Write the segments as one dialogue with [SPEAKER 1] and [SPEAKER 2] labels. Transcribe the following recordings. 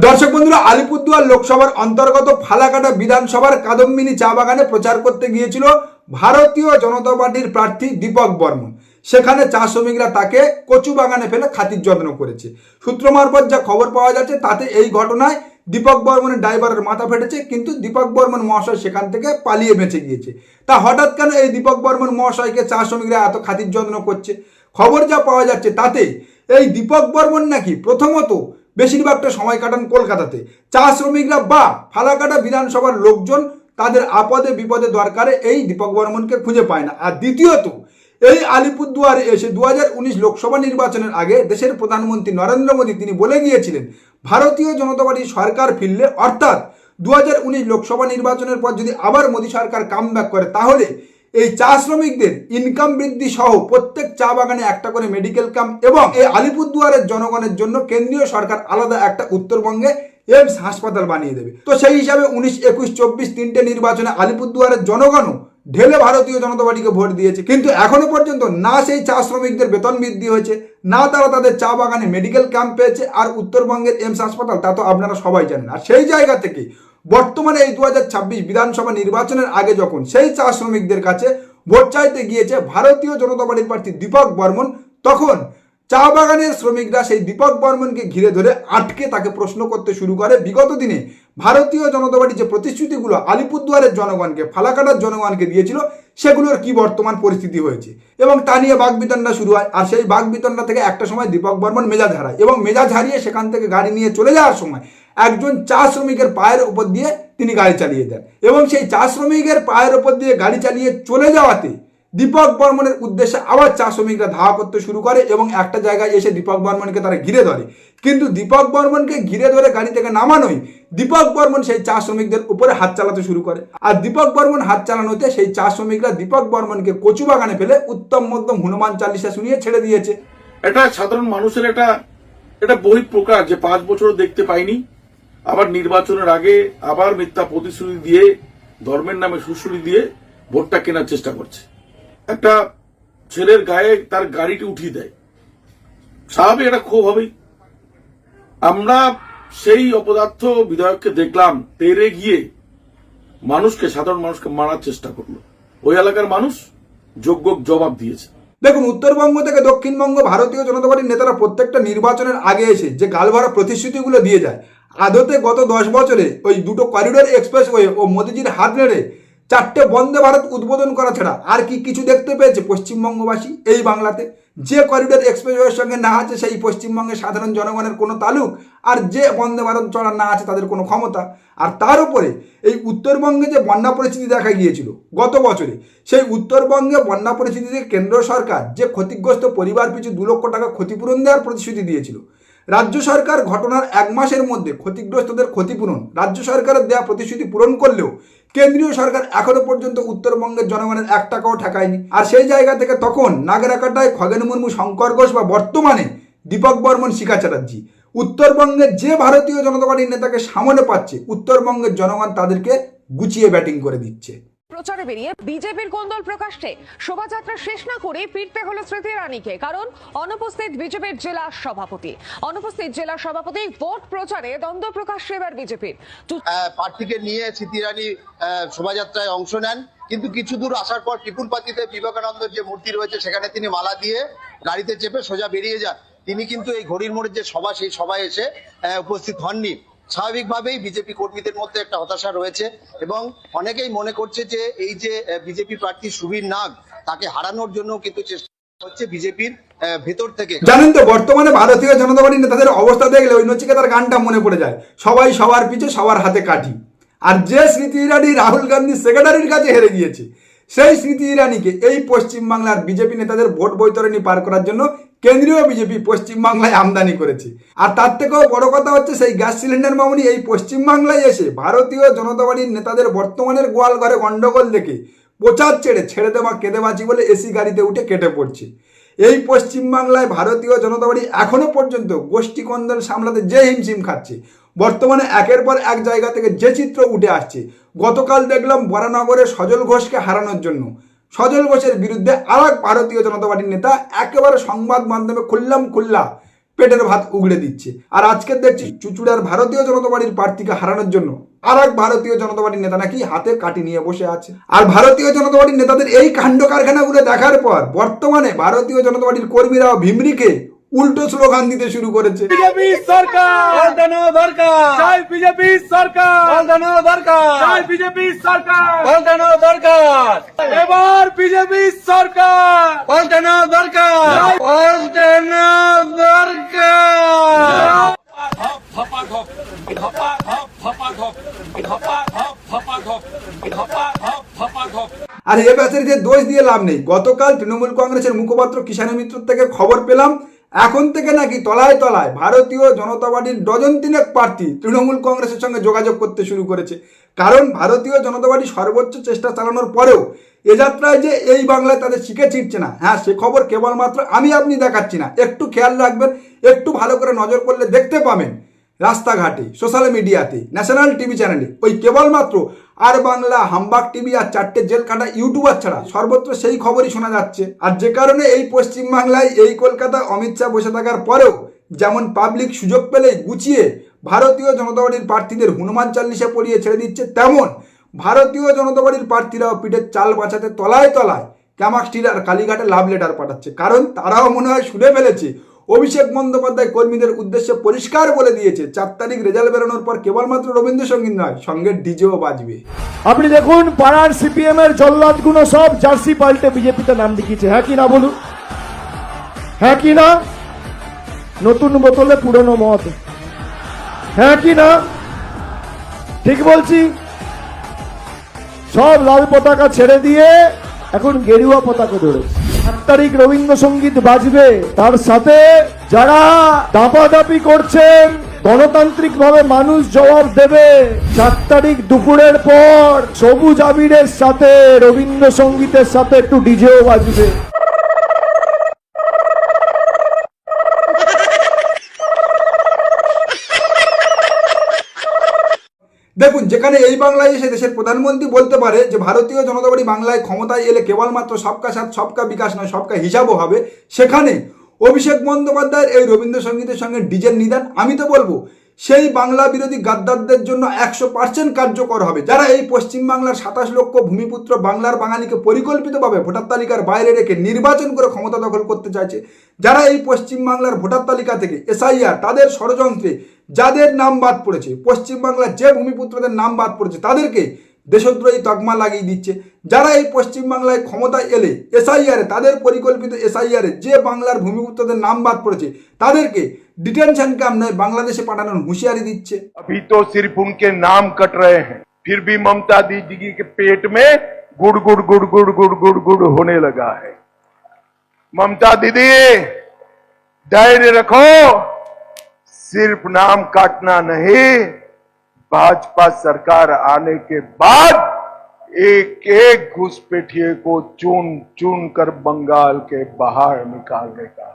[SPEAKER 1] দর্শক বন্ধুরা, আলিপুরদুয়ার লোকসভার অন্তর্গত ফালাকাটা বিধানসভার কাদম্বিনী চা বাগানে প্রচার করতে গিয়েছিল ভারতীয় জনতা পার্টির প্রার্থী দীপক বর্মন। সেখানে চা শ্রমিকরা তাকে কচু বাগানে ফেলে খাতির যত্ন করেছে। সূত্র মারফত যা খবর পাওয়া যাচ্ছে তাতে এই ঘটনায় দীপক বর্মনের ড্রাইভারের মাথা ফেটেছে, কিন্তু দীপক বর্মন মহাশয় সেখান থেকে পালিয়ে বেঁচে গিয়েছে। তা হঠাৎ কেন এই দীপক বর্মন মহাশয়কে চা শ্রমিকরা এত খাতির যত্ন করছে? খবর যা পাওয়া যাচ্ছে তাতে এই দীপক বর্মন নাকি প্রথমত বেশিরভাগটা সময় কাটান কলকাতাতে। চা শ্রমিকরা বা ফালাকাটা বিধানসভার লোকজন তাদের আপদে বিপদে দরকারে এই দীপক বর্মনকে খুঁজে পায় না। আর দ্বিতীয়ত, এই আলিপুরদুয়ারে এসে 2019 লোকসভা নির্বাচনের আগে দেশের প্রধানমন্ত্রী নরেন্দ্র মোদী তিনি বলে গিয়েছিলেন, ভারতীয় জনতা পার্টির সরকার ফিরলে অর্থাৎ 2019 লোকসভা নির্বাচনের পর যদি আবার মোদী সরকার কামব্যাক করে, তাহলে এই চা শ্রমিকদের ইনকাম বৃদ্ধি সহ প্রত্যেক চা বাগানে একটা করে মেডিকেল ক্যাম্প এবং এই আলিপুরদুয়ারের জনগণের জন্য কেন্দ্রীয় সরকার আলাদা একটা উত্তরবঙ্গে এইমস হাসপাতাল বানিয়ে দেবে। তো সেই হিসাবে 19, 21, 24 তিনটে নির্বাচনে আলিপুরদুয়ারের জনগণও ঢেলে ভারতীয় জনতা পার্টিকে ভোট দিয়েছে, কিন্তু এখনো পর্যন্ত না সেই চা শ্রমিকদের বেতন বৃদ্ধি হয়েছে, না তারা তাদের চা বাগানে মেডিকেল ক্যাম্প পেয়েছে, আর উত্তরবঙ্গের এইমস হাসপাতাল তা তো আপনারা সবাই জানেন। আর সেই জায়গা থেকে বর্তমানে এই 2026 বিধানসভা নির্বাচনের আগে যখন সেই চা শ্রমিকদের কাছে ভোট চাইতে গিয়েছে ভারতীয় জনতা পার্টির প্রার্থী দীপক বর্মন, তখন চা বাগানের শ্রমিকরা সেই দীপক বর্মনকে ঘিরে ধরে আটকে তাকে প্রশ্ন করতে শুরু করে বিগত দিনে ভারতীয় জনতা পার্টি যে প্রতিশ্রুতিগুলো আলিপুরদুয়ারের জনগণকে, ফালাকাটার জনগণকে দিয়েছিল, সেগুলোর কি বর্তমান পরিস্থিতি হয়েছে এবং তা নিয়ে বাকবিতণ্ডা শুরু হয়। আর সেই বাকবিতণ্ডা থেকে একটা সময় দীপক বর্মন মেজাজ হারায় এবং মেজাজ হারিয়ে সেখান থেকে গাড়ি নিয়ে চলে যাওয়ার সময় একজন চা শ্রমিকের পায়ের উপর দিয়ে তিনি গাড়ি চালিয়ে দেন এবং সেই চা শ্রমিকের পায়ের উপর দিয়ে গাড়ি চালিয়ে চলে যাওয়াতে দীপক বর্মনের উদ্দেশ্যে আবার চা শ্রমিকরা ধাওয়া করতে শুরু করে এবং একটা জায়গায় এসে দীপক বর্মনকে তারা ঘিরে ধরে। কিন্তু দীপক বর্মনকে ঘিরে ধরে গাড়ি থেকে নামানোই দীপক বর্মন সেই চা শ্রমিকদের উপরে হাত চালাতে শুরু করে। আর দীপক বর্মন হাত চালানোতে সেই চা শ্রমিকরা দীপক বর্মনকে কচু বাগানে ফেলে উত্তম মধ্যম হনুমান চালিসা শুনিয়ে ছেড়ে দিয়েছে।
[SPEAKER 2] এটা সাধারণ মানুষের এটা বহিঃপ্রকাশ যে 5 বছরও দেখতে পাইনি, আবার নির্বাচনের আগে আবার মিথ্যা প্রতিশ্রুতি দিয়ে, ধর্মের নামে সুশ্রুতি দিয়ে ভোটটা কেনার চেষ্টা করছে। একটা ছেলের গায়ে তার গাড়িটি উঠিয়ে দেয়, স্বাভাবিক এটা ক্ষোভ হবেই। আমরা সেই অপদার্থ বিধায়ককে দেখলাম তেরে গিয়ে সাধারণ মানুষকে মারার চেষ্টা করলো। ওই এলাকার মানুষ যোগ্য জবাব দিয়েছে।
[SPEAKER 1] দেখুন, উত্তরবঙ্গ থেকে দক্ষিণবঙ্গ ভারতীয় জনতা পার্টির নেতারা প্রত্যেকটা নির্বাচনের আগে এসে যে গালভরা প্রতিশ্রুতিগুলো দিয়ে যায়, আদতে গত 10 বছরে ওই দুটো করিডোর এক্সপ্রেসওয়ে ও মোদিজির হাত নেড়ে 4টে বন্দে ভারত উদ্বোধন করা ছাড়া আর কি কিছু দেখতে পেয়েছে পশ্চিমবঙ্গবাসী এই বাংলাতে? যে করিডোর এক্সপ্রেসওয়ের সঙ্গে না আছে সেই পশ্চিমবঙ্গের সাধারণ জনগণের কোনো তালুক, আর যে বন্দে ভারত চড়ার না আছে তাদের কোনো ক্ষমতা। আর তার উপরে এই উত্তরবঙ্গে যে বন্যা পরিস্থিতি দেখা গিয়েছিল গত বছরে, সেই উত্তরবঙ্গে বন্যা পরিস্থিতিতে কেন্দ্র সরকার যে ক্ষতিগ্রস্ত পরিবার পিছু 2 লক্ষ টাকা ক্ষতিপূরণ দেওয়ার প্রতিশ্রুতি দিয়েছিল, রাজ্য সরকার ঘটনার 1 মাসের মধ্যে ক্ষতিগ্রস্তদের ক্ষতিপূরণ রাজ্য সরকারের দেওয়া প্রতিশ্রুতি পূরণ করলেও কেন্দ্রীয় সরকার এখনো পর্যন্ত উত্তরবঙ্গের জনগণের 1 টাকাও ঠেকায়নি। আর সেই জায়গা থেকে তখন নাগরাকাটায় খগেন মুর্মু, শঙ্কর ঘোষ বা বর্তমানে দীপক বর্মন, শিখা চ্যাটার্জি উত্তরবঙ্গের যে ভারতীয় জনতা পার্টির নেতাকে সামনে পাচ্ছে, উত্তরবঙ্গের জনগণ তাদেরকে গুছিয়ে ব্যাটিং করে দিচ্ছে।
[SPEAKER 3] প্রচারে বেরিয়ে বিজেপির কোন্দল প্রকাশ্যে শোভাযাত্রা শেষ না করে ফিরতে হলো স্মৃতি ইরানিকে, কারণ অনুপস্থিত বিজেপির জেলা সভাপতি ভোট প্রচারে দ্বন্দ্ব প্রকাশ্যে এবার বিজেপির
[SPEAKER 4] প্রার্থীকে নিয়ে স্মৃতি ইরানি শোভাযাত্রায় অংশ নেন, কিন্তু কিছু দূর আসার পর ত্রিপুরপাতিতে বিবেকানন্দের যে মূর্তি রয়েছে সেখানে তিনি মালা দিয়ে গাড়িতে চেপে সোজা বেরিয়ে যান। তিনি কিন্তু এই ঘড়ির মোড়ের যে সভা, সেই সভায় এসে উপস্থিত হননি। স্বাভাবিকভাবেই বিজেপি কর্মীদের মধ্যে একটা হতাশা রয়েছে এবং অনেকেই মনে করছে যে এই যে বিজেপি প্রার্থী সুবীর নাগ, তাকে হারানোর জন্য কিন্তু চেষ্টা হচ্ছে বিজেপির ভেতর থেকে।
[SPEAKER 1] জানেন তো, বর্তমানে ভারতীয় জনতা পার্টির নেতাদের অবস্থা দেখলে ওই নচিকেতার গানটা মনে পড়ে যায়, সবাই সবার পিছে সবার হাতে কাঠি। আর যে স্মৃতি ইরানি রাহুল গান্ধী সেক্রেটারির কাছে হেরে গিয়েছে, সেই স্মৃতি ইরানিকে এই পশ্চিমবাংলার বিজেপি নেতাদের ভোট বৈতরণী পার করার জন্য কেন্দ্রীয় বিজেপি পশ্চিমবাংলায় আমদানি করেছে। আর তার থেকেও বড় কথা হচ্ছে, সেই গ্যাস সিলিন্ডার মামুনি এই পশ্চিমবাংলায় এসে ভারতীয় জনতা পার্টির নেতাদের বর্তমানের গোয়াল ঘরে গন্ডগোল দেখে প্রচার ছেড়ে দেওয়া কেঁদে বাঁচি বলে এসি গাড়িতে উঠে কেটে পড়ছে। এই পশ্চিমবাংলায় ভারতীয় জনতা পার্টি এখনো পর্যন্ত গোষ্ঠী কন্দল সামলাতে যে হিমশিম খাচ্ছে, বর্তমানে একের পর এক জায়গা থেকে যে চিত্র উঠে আসছে, গতকাল দেখলাম বরানগরে সজল ঘোষকে হারানোর জন্য সজল ঘোষের বিরুদ্ধে আর এক ভারতীয় জনতা পার্টির নেতা একেবারে সংবাদ মাধ্যমে খুল্লা পেটের ভাত উগড়ে দিচ্ছে। আর আজকে দেখছি চুচুড়ার ভারতীয় জনতা পার্টির প্রার্থীকে হারানোর জন্য আর এক ভারতীয় জনতা পার্টির নেতা নাকি হাতে কাঠি নিয়ে বসে আছে। আর ভারতীয় জনতা পার্টির নেতাদের এই কাণ্ড কারখানাগুলো দেখার পর বর্তমানে ভারতীয় জনতা পার্টির কর্মীরাও ভিমরিকে উল্টো স্লোগান দিতে শুরু করেছে।
[SPEAKER 5] বিজেপি সরকার পাল্টানো দরকার, জয় বিজেপি সরকার পাল্টানো দরকার, জয় বিজেপি সরকার পাল্টানো দরকার, এবার বিজেপি সরকার পাল্টানো দরকার, পাল্টানো দরকার।
[SPEAKER 1] আর এ ব্যাচারীদের দোষ দিয়ে লাভ নেই। গতকাল তৃণমূল কংগ্রেসের মুখপাত্র কিষাণ মিত্র থেকে খবর পেলাম এখন থেকে নাকি তলায় তলায় ভারতীয় জনতা পার্টির ডজন তিনেক প্রার্থী তৃণমূল কংগ্রেসের সঙ্গে যোগাযোগ করতে শুরু করেছে। কারণ ভারতীয় জনতা পার্টি সর্বোচ্চ চেষ্টা চালানোর পরেও এ যাত্রায় যে এই বাংলায় তাদের শিখে ছিটছে না, হ্যাঁ সে খবর কেবলমাত্র আমি আপনি দেখাচ্ছি না। একটু খেয়াল রাখবেন, একটু ভালো করে নজর করলে দেখতে পাবেন রাস্তাঘাটে, সোশ্যাল মিডিয়াতে, ন্যাশনাল টিভি চ্যানেলে ওই কেবলমাত্র আর বাংলা, হামবাগ টিভি আর 4টে জেল কাটা ইউটিউবার ছাড়া সর্বত্র সেই খবরই শোনা যাচ্ছে। আর যে কারণে এই পশ্চিমবাংলায়, এই কলকাতা অমিত শাহ বসে থাকার পরেও যেমন পাবলিক সুযোগ পেলেই গুছিয়ে ভারতীয় জনতা পার্টির প্রার্থীদের হনুমান চাল্লিশা পড়িয়ে ছেড়ে দিচ্ছে, তেমন ভারতীয় জনতা পার্টির প্রার্থীরাও পিঠের চাল বাঁচাতে তলায় তলায় ক্যামাক্সটির আর কালীঘাটে লাভ লেটার পাঠাচ্ছে। কারণ তারাও মনে হয় শুনে ফেলেছে অভিষেক বন্দ্যোপাধ্যায় কর্মীদের উদ্দেশ্যে পরিষ্কার বলে দিয়েছে 4 তারিখ রেজাল্ট বেরোনোর পর কেবলমাত্র রবীন্দ্রসঙ্গীত নয়, সঙ্গে ডিজেও বাজবে।
[SPEAKER 6] আপনি দেখুন পাড়ার সিপিএম এর জল্লাদগুলো সব জার্সি পাল্টে বিজেপিতে নাম লিখিয়েছে। হ্যাঁ কি না বলুন, হ্যাঁ কি না? নতুন বোতলে পুরনো মদ, হ্যাঁ কি না? ঠিক বলছি? সব লাল পতাকা ছেড়ে দিয়ে এখন গেরুয়া পতাকা ধরেছে। 8 তারিখ রবীন্দ্রসঙ্গীত বাজবে, তার সাথে যারা দাপাদাপি করছেন গণতান্ত্রিক ভাবে মানুষ জবাব দেবে। 4 তারিখ দুপুরের পর সবুজ আবিরের সাথে রবীন্দ্রসঙ্গীতের সাথে একটু ডিজেও বাজবে।
[SPEAKER 1] দেখুন, যেখানে এই বাংলায় এসে দেশের প্রধানমন্ত্রী বলতে পারে যে ভারতীয় জনতা পার্টি বাংলায় ক্ষমতায় এলে কেবলমাত্র সবকা সাথ সবকা বিকাশ নয়, সবকা হিসাবও হবে, সেখানে অভিষেক বন্দ্যোপাধ্যায়ের এই রবীন্দ্রসঙ্গীতের সঙ্গে ডিজের নিদান আমি তো বলবো সেই বাংলা বিরোধী গাদ্দারদের জন্য 100% কার্যকর হবে। যারা এই পশ্চিমবাংলার 27 লক্ষ ভূমিপুত্র বাংলার বাঙালিকে পরিকল্পিতভাবে ভোটার তালিকার বাইরে রেখে নির্বাচন করে ক্ষমতা দখল করতে চাইছে, যারা এই পশ্চিমবাংলার ভোটার তালিকা থেকে এসআইআর তাদের ষড়যন্ত্রে যাদের নাম বাদ পড়েছে, পশ্চিমবাংলার যে ভূমিপুত্রদের নাম বাদ পড়েছে তাদেরকে দেশদ্রোহী তকমা লাগিয়ে দিচ্ছে, যারা এই পশ্চিমবাংলায় ক্ষমতায় এলে এসআইআরে তাদের পরিকল্পিত এসআইআরে যে বাংলার ভূমিপুত্রদের নাম বাদ পড়েছে তাদেরকে डिटेंशन कैंप नए बांग्लादेशे पाठानोर हुशियारी दिच्छे।
[SPEAKER 7] अभी तो सिर्फ उनके नाम कट रहे हैं, फिर भी ममता दीदी के पेट में गुड़ गुड़ गुड़ गुड़ गुड़ गुड़ गुड़ होने लगा है। ममता दीदी धैर्य रखो, सिर्फ नाम काटना नहीं, भाजपा सरकार आने के बाद एक एक घुसपैठिए को चुन चुन कर बंगाल के बाहर निकालने का।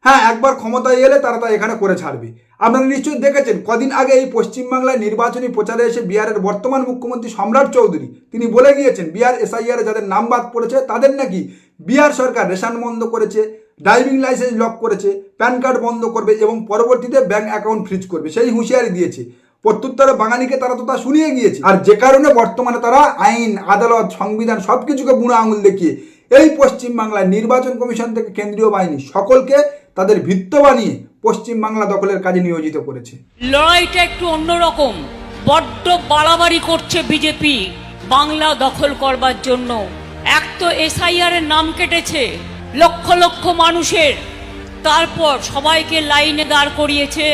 [SPEAKER 1] হ্যাঁ, একবার ক্ষমতায় এলে তারা তা এখানে করে ছাড়বে। আপনারা নিশ্চয়ই দেখেছেন কদিন আগে এই পশ্চিমবাংলায় নির্বাচনী প্রচারে এসে বিহারের বর্তমান মুখ্যমন্ত্রী সম্রাট চৌধুরী তিনি বলে গিয়েছেন বিহার এসআইআর যাদের নাম বাদ পড়েছে তাদের নাকি বিহার সরকার রেশন বন্ধ করেছে, ড্রাইভিং লাইসেন্স লক করেছে, প্যান কার্ড বন্ধ করবে এবং পরবর্তীতে ব্যাংক অ্যাকাউন্ট ফ্রিজ করবে, সেই হুঁশিয়ারি দিয়েছে। প্রত্যুত্তরে বাঙালিকে তারা তো তা শুনিয়ে গিয়েছে। আর যে কারণে বর্তমানে তারা আইন, আদালত, সংবিধান সবকিছুকে বুড়ো আঙুল দেখিয়ে এই পশ্চিমবাংলায় নির্বাচন কমিশন থেকে কেন্দ্রীয় বাহিনী সকলকে তাদের ভিত্ত বানিয়ে পশ্চিমবাংলা দখলের কাজে নিয়োজিত করেছে।
[SPEAKER 8] লড়াইটা একটু অন্যরকম, বড্ড বাড়াবাড়ি করছে বিজেপি বাংলা দখল করবার জন্য। এক তো এসআইআর এর নাম কেটেছে লক্ষ লক্ষ মানুষের, তারপর সবাইকে লাইনে দাঁড় করিয়েছে,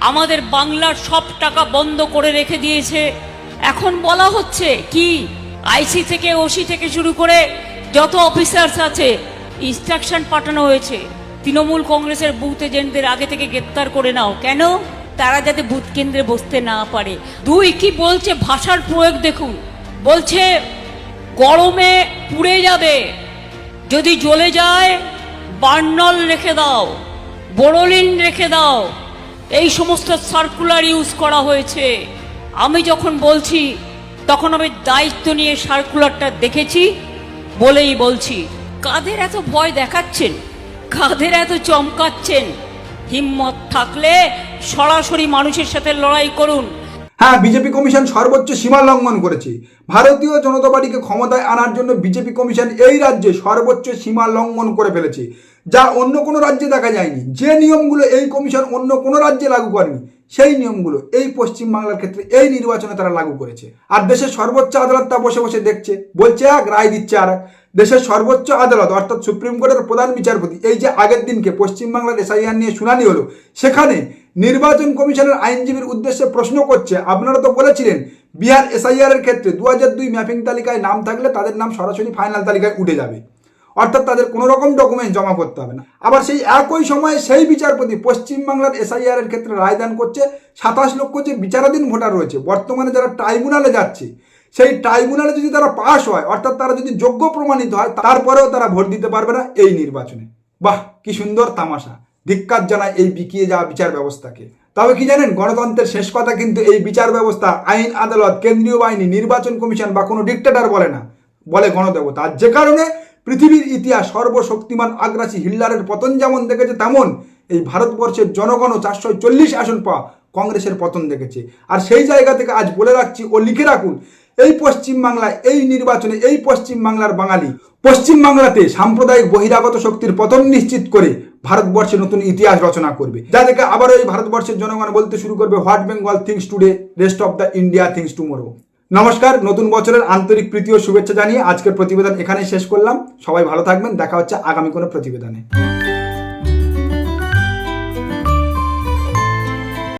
[SPEAKER 8] আমাদের বাংলার সব টাকা বন্ধ করে রেখে দিয়েছে। এখন বলা হচ্ছে কি আইসি থেকে ওসি থেকে শুরু করে যত অফিসার্স আছে ইনস্ট্রাকশন পাঠানো হয়েছে তৃণমূল কংগ্রেসের বুথ এজেন্টদের আগে থেকে গ্রেপ্তার করে নাও। কেন? তারা যাতে বুথ কেন্দ্রে বসতে না পারে। দুই, কি বলছে ভাষার প্রয়োগ দেখুন, বলছে গরমে পুড়ে যাবে, যদি জ্বলে যায় বার্নল রেখে দাও, বোরোলিন রেখে দাও, এই সমস্ত সার্কুলার ইউজ করা হয়েছে। আমি যখন বলছি তখন আমি দায়িত্ব নিয়ে সার্কুলারটা দেখেছি বলেই বলছি। কাদের এত ভয় দেখাচ্ছেন, কাদের এত চমকাচ্ছেন? হিম্মত থাকলে সরাসরি মানুষের সাথে লড়াই করুন।
[SPEAKER 1] হ্যাঁ, বিজেপি কমিশন সর্বোচ্চ সীমা লঙ্ঘন করেছে। ভারতীয় জনতা পার্টিকে ক্ষমতায় আনার জন্য বিজেপি কমিশন এই রাজ্যে সর্বোচ্চ সীমা লঙ্ঘন করে ফেলেছে, যা অন্য কোনো রাজ্যে দেখা যায়নি। যে নিয়মগুলো এই কমিশন অন্য কোনো রাজ্যে লাগু করেনি, সেই নিয়মগুলো এই পশ্চিমবাংলার ক্ষেত্রে এই নির্বাচনে তারা লাগু করেছে। আর দেশের সর্বোচ্চ আদালত তা বসে বসে দেখছে, বলছে এক, রায় দিচ্ছে আর এক। দেশের সর্বোচ্চ আদালত অর্থাৎ সুপ্রিম কোর্টের প্রধান বিচারপতি এই যে আগের দিনকে পশ্চিমবাংলার এসআইআর নিয়ে শুনানি হলো, সেখানে নির্বাচন কমিশনের আইনজীবীর উদ্দেশ্যে প্রশ্ন করছে, আপনারা তো বলেছিলেন বিহার এসআইআর এর ক্ষেত্রে 2002 ম্যাপিং তালিকায় নাম থাকলে তাদের নাম সরাসরি ফাইনাল তালিকায় উঠে যাবে, অর্থাৎ তাদের কোনো রকম ডকুমেন্ট জমা করতে হবে না। আবার সেই একই সময়ে সেই বিচারপতি পশ্চিমবাংলার এসআইআর এর ক্ষেত্রে রায়দান করছে 27 লক্ষ যে বিচারাধীন ভোটার রয়েছে, বর্তমানে যারা ট্রাইব্যুনালে যাচ্ছে, সেই ট্রাইব্যুনালে যদি তারা পাস হয়, অর্থাৎ তারা যদি যোগ্য প্রমাণিত হয়, তারপরেও তারা ভোট দিতে পারবে না এই নির্বাচনে। বাহ, কি সুন্দর তামাশা! ধিক্কার জানায় এই বিকিয়ে যাওয়া বিচার ব্যবস্থাকে। তবে কি জানেন, গণতন্ত্রের শেষ কথা কিন্তু এই বিচার ব্যবস্থা, আইন আদালত, কেন্দ্রীয় বাহিনী, নির্বাচন কমিশন বা কোনো ডিক্টেটর বলে না, বলে গণদেবতা। আর যে কারণে পৃথিবীর ইতিহাস সর্বশক্তিমান আগ্রাসী হিটলারের পতন যেমন দেখেছে, তেমন এই ভারতবর্ষের জনগণও 440 আসন পাওয়া কংগ্রেসের পতন দেখেছে। আর সেই জায়গা থেকে আজ বলে রাখছি ও লিখে রাখুন, এই পশ্চিমবাংলায় এই নির্বাচনে এই পশ্চিমবাংলার বাঙালি পশ্চিমবাংলাতে সাম্প্রদায়িক বহিরাগত শক্তির পতন নিশ্চিত করে ভারতবর্ষে নতুন ইতিহাস রচনা করবে, যা থেকে আবারও এই ভারতবর্ষের জনগণ বলতে শুরু করবে, what Bengal things today, rest of the India things tomorrow. নমস্কার, নতুন বছরের আন্তরিক প্রীতি ও শুভেচ্ছা জানিয়ে আজকের প্রতিবেদন এখানেই শেষ করলাম। সবাই ভালো থাকবেন, দেখা হচ্ছে আগামী কোনো প্রতিবেদনে।